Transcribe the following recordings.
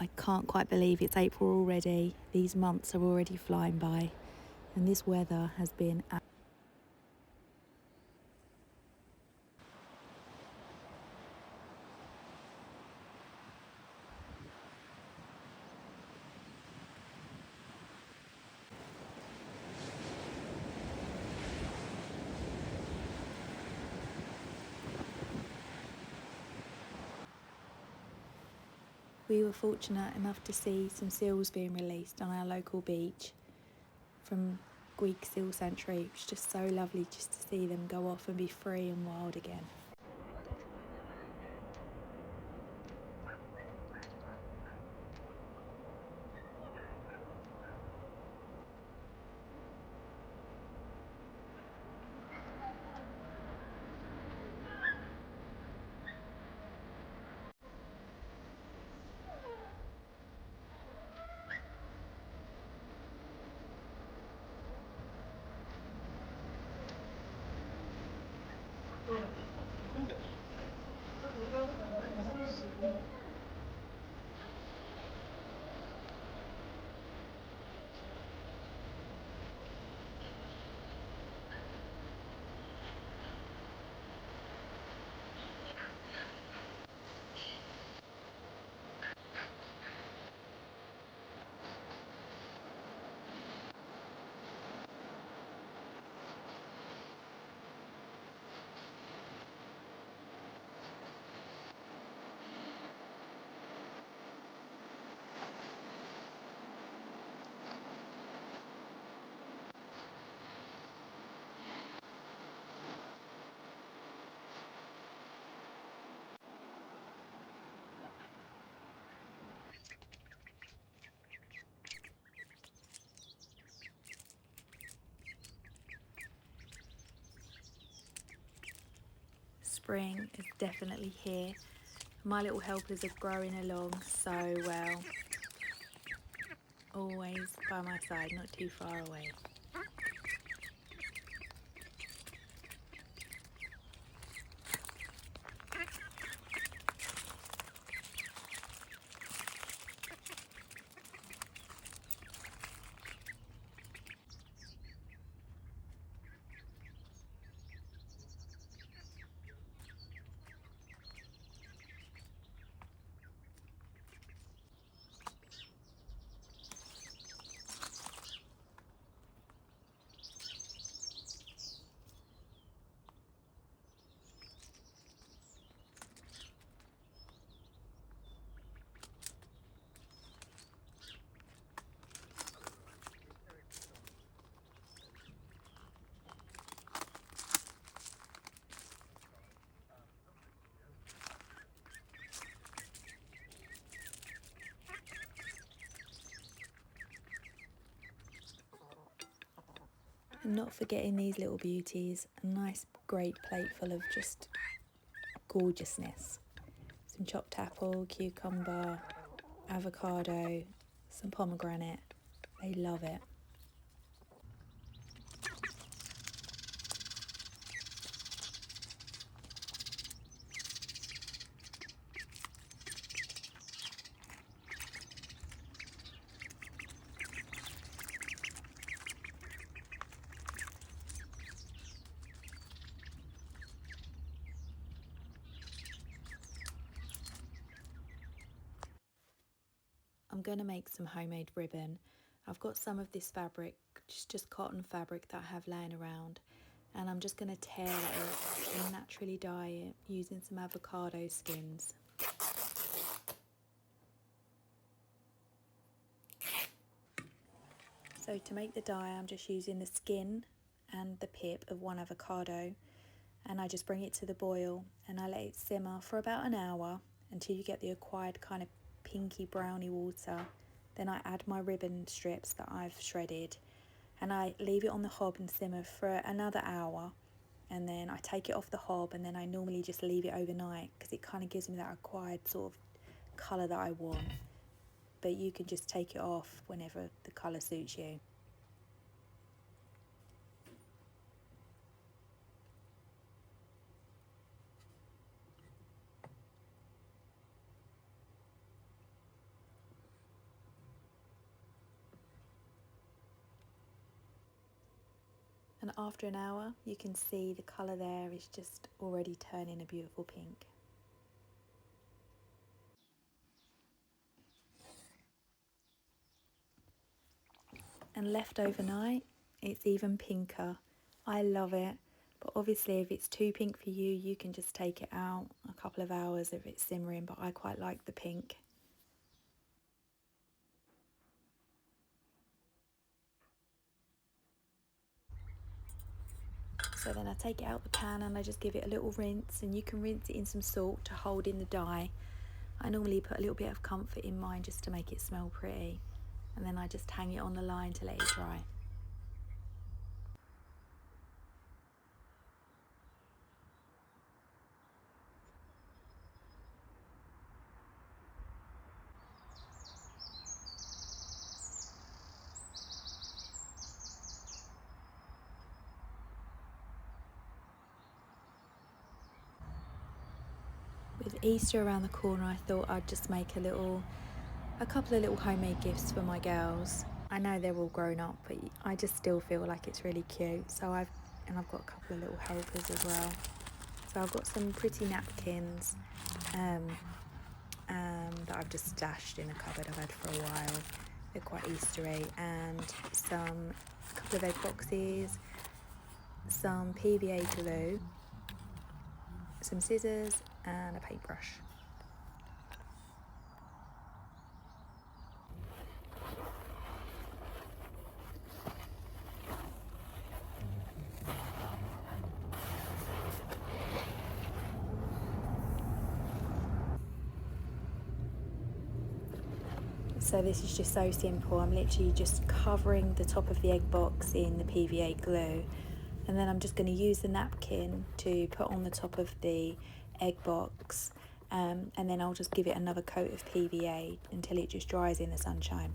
I can't quite believe it's April already. These months are already flying by, and this weather has been We were fortunate enough to see some seals being released on our local beach from Greek Seal Sanctuary. It was just so lovely just to see them go off and be free and wild again. Spring is definitely here. My little helpers are growing along so well. Always by my side, not too far away. And not forgetting these little beauties, a nice great plate full of just gorgeousness. Some chopped apple, cucumber, avocado, some pomegranate. They love it. I'm going to make some homemade ribbon. I've got some of this fabric, just cotton fabric that I have laying around, and I'm just going to tear it off and naturally dye it using some avocado skins. So to make the dye, I'm just using the skin and the pip of one avocado, and I just bring it to the boil and I let it simmer for about an hour until you get the acquired kind of pinky browny water. Then I add my ribbon strips that I've shredded and I leave it on the hob and simmer for another hour, and then I take it off the hob, and then I normally just leave it overnight because it kind of gives me that acquired sort of colour that I want. But you can just take it off whenever the colour suits you. And after an hour, you can see the colour there is just already turning a beautiful pink. And left overnight, it's even pinker. I love it, but obviously if it's too pink for you, you can just take it out a couple of hours if it's simmering, but I quite like the pink. So then I take it out the pan and I just give it a little rinse, and you can rinse it in some salt to hold in the dye. I normally put a little bit of comfort in mine just to make it smell pretty, and then I just hang it on the line to let it dry. With Easter around the corner, I thought I'd just make a couple of little homemade gifts for my girls. I know they're all grown up, but I just still feel like it's really cute. I've got a couple of little helpers as well. So I've got some pretty napkins that I've just stashed in a cupboard I've had for a while. They're quite Eastery, and a couple of egg boxes, some PVA glue, some scissors, and a paintbrush. So this is just so simple. I'm literally just covering the top of the egg box in the PVA glue, and then I'm just going to use the napkin to put on the top of the egg box, and then I'll just give it another coat of PVA until it just dries in the sunshine.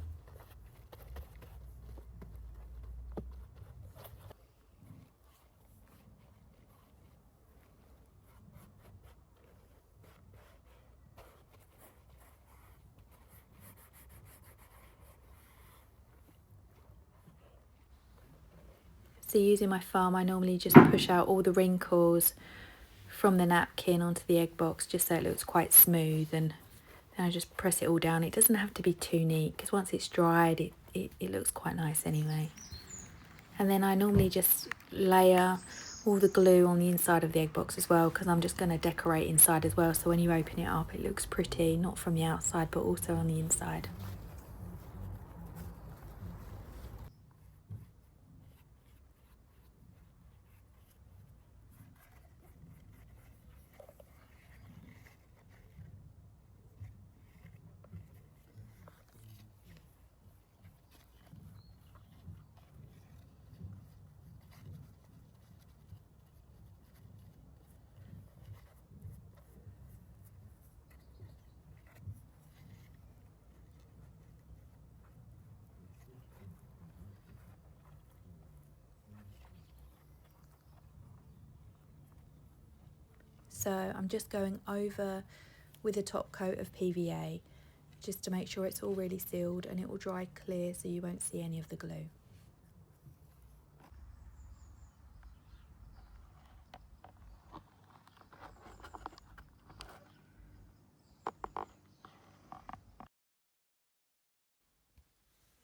So using my thumb, I normally just push out all the wrinkles from the napkin onto the egg box just so it looks quite smooth, and then I just press it all down. It doesn't have to be too neat because once it's dried it looks quite nice anyway. And then I normally just layer all the glue on the inside of the egg box as well, because I'm just going to decorate inside as well, so when you open it up it looks pretty, not from the outside but also on the inside. So I'm just going over with a top coat of PVA just to make sure it's all really sealed, and it will dry clear so you won't see any of the glue.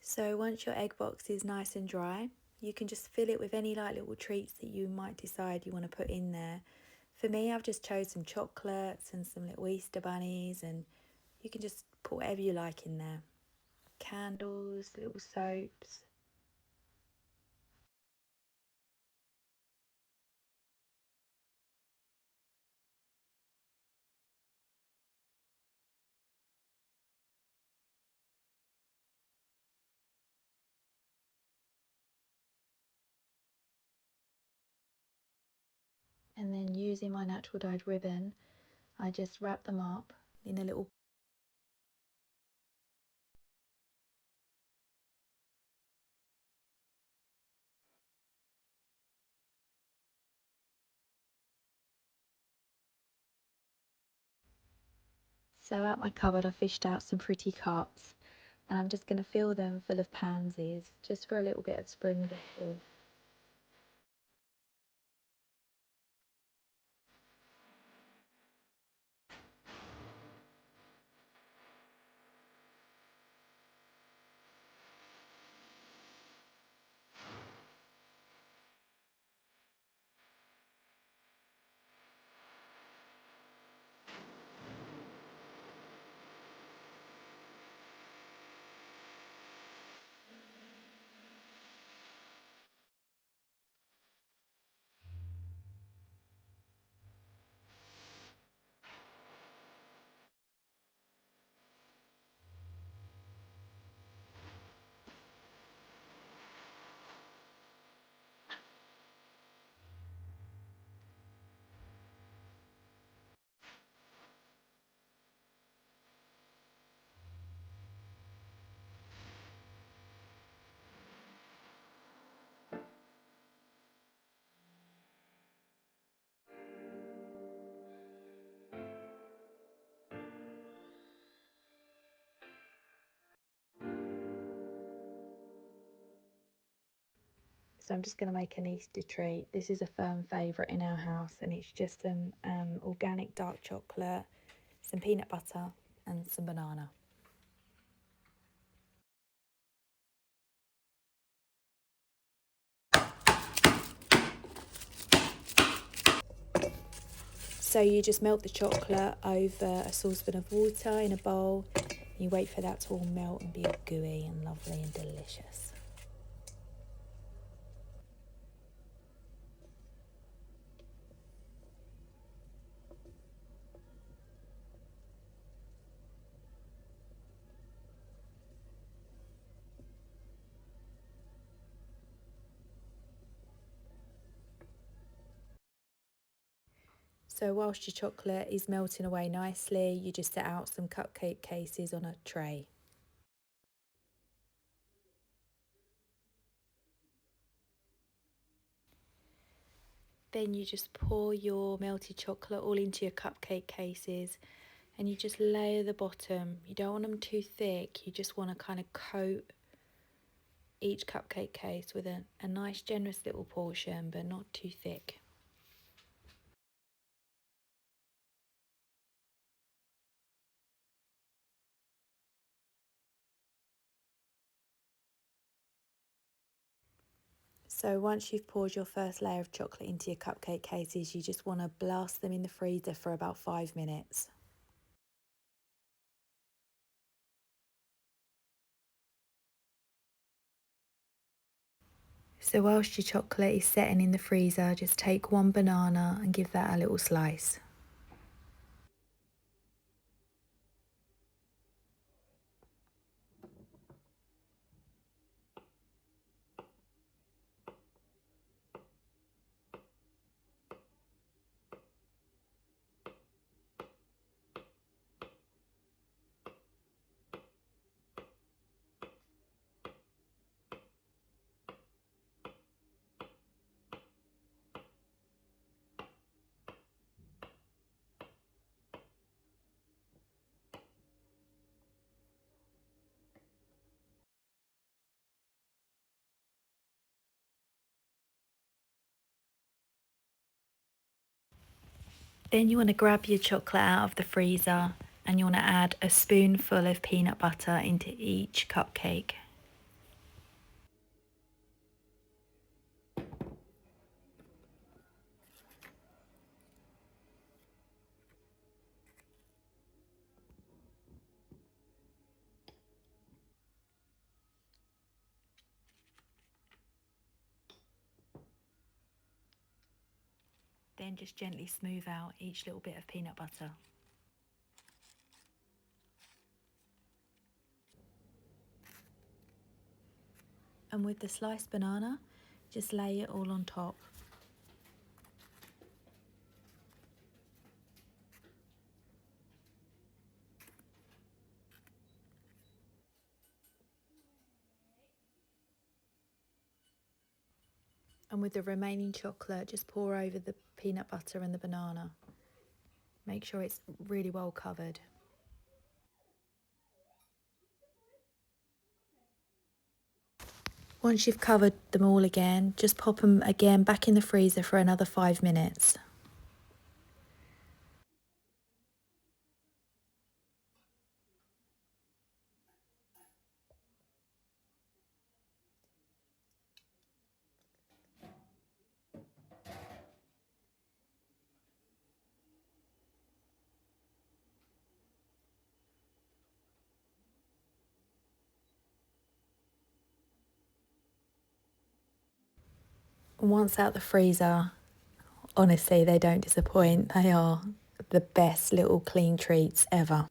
So once your egg box is nice and dry, you can just fill it with any like little treats that you might decide you want to put in there. For me, I've just chosen chocolates and some little Easter bunnies, and you can just put whatever you like in there. Candles, little soaps. And then using my natural dyed ribbon, I just wrap them up in a little. So out my cupboard I fished out some pretty cups, and I'm just going to fill them full of pansies just for a little bit of spring decor. So I'm just going to make an Easter treat. This is a firm favourite in our house, and it's just some organic dark chocolate, some peanut butter and some banana. So you just melt the chocolate over a saucepan of water in a bowl. You wait for that to all melt and be all gooey and lovely and delicious. So whilst your chocolate is melting away nicely, you just set out some cupcake cases on a tray. Then you just pour your melted chocolate all into your cupcake cases, and you just layer the bottom. You don't want them too thick, you just want to kind of coat each cupcake case with a nice generous little portion, but not too thick. So once you've poured your first layer of chocolate into your cupcake cases, you just want to blast them in the freezer for about 5 minutes. So whilst your chocolate is setting in the freezer, just take one banana and give that a little slice. Then you want to grab your chocolate out of the freezer and you want to add a spoonful of peanut butter into each cupcake. Then just gently smooth out each little bit of peanut butter. And with the sliced banana, just lay it all on top. And with the remaining chocolate, just pour over the peanut butter and the banana. Make sure it's really well covered. Once you've covered them all again, just pop them again back in the freezer for another 5 minutes. And once out the freezer, honestly, they don't disappoint. They are the best little clean treats ever.